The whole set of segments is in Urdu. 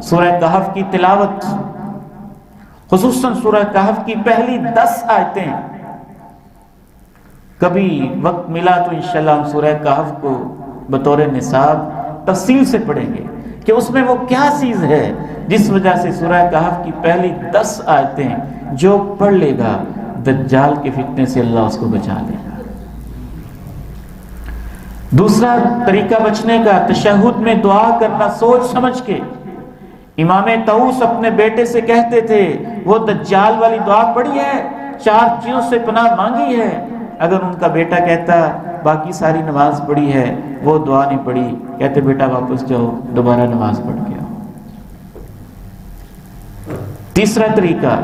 سورہ کہف کی تلاوت، خصوصاً سورہ کہف کی پہلی 10 آیتیں، کبھی وقت ملا تو انشاءاللہ ہم سورہ کہف کو بطور نصاب تفصیل سے پڑھیں گے کہ اس میں وہ کیا چیز ہے جس وجہ سے سورہ کہف کی پہلی 10 آیتیں جو پڑھ لے گا دجال کے فتنے سے اللہ اس کو بچا لے گا۔ دوسرا طریقہ بچنے کا، تشہد میں دعا کرنا سوچ سمجھ کے۔ امام طاؤس اپنے بیٹے سے کہتے تھے وہ دجال والی دعا پڑھی ہے، 4 چیزوں سے پناہ مانگی ہے۔ اگر ان کا بیٹا کہتا باقی ساری نماز پڑھی ہے، وہ دعا نہیں پڑھی، کہتے بیٹا واپس جاؤ دوبارہ نماز پڑھ کے آؤ۔ تیسرا طریقہ،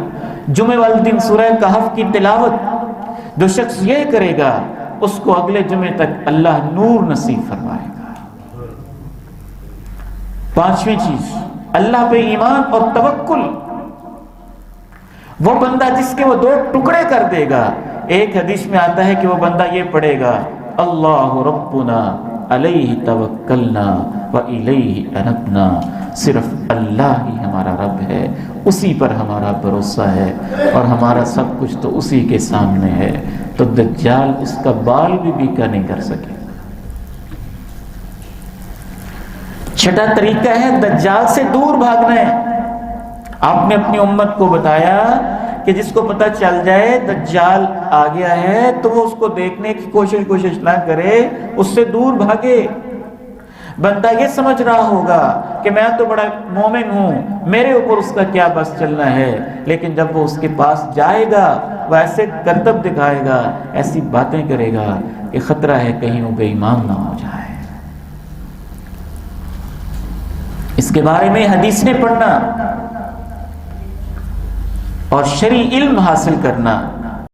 جمعہ والے دن سورہ کہف کی تلاوت، جو شخص یہ کرے گا اس کو اگلے جمعے تک اللہ نور نصیب فرمائے گا۔ 5ویں چیز، اللہ پہ ایمان اور توکل۔ وہ بندہ جس کے وہ 2 ٹکڑے کر دے گا، ایک حدیث میں آتا ہے کہ وہ بندہ یہ پڑھے گا اللہ ربنا علیہ توکلنا وإلیہ انبنا، صرف اللہ ہی ہمارا رب ہے، اسی پر ہمارا بھروسہ ہے اور ہمارا سب کچھ تو اسی کے سامنے ہے، تو دجال اس کا بال بھی بیکا نہیں کر سکے۔ چھٹا طریقہ ہے دجال سے دور بھاگنا ہے۔ آپ نے اپنی امت کو بتایا کہ جس کو پتہ چل جائے دجال آ گیا ہے تو وہ اس کو دیکھنے کی کوشش نہ کرے، اس سے دور بھاگے۔ بندہ یہ سمجھ رہا ہوگا کہ میں تو بڑا مومن ہوں، میرے اوپر اس کا کیا بس چلنا ہے، لیکن جب وہ اس کے پاس جائے گا وہ ایسے کرتب دکھائے گا، ایسی باتیں کرے گا کہ خطرہ ہے کہیں وہ بے ایمان نہ ہو جائے۔ اس کے بارے میں حدیثیں پڑھنا اور شرعی علم حاصل کرنا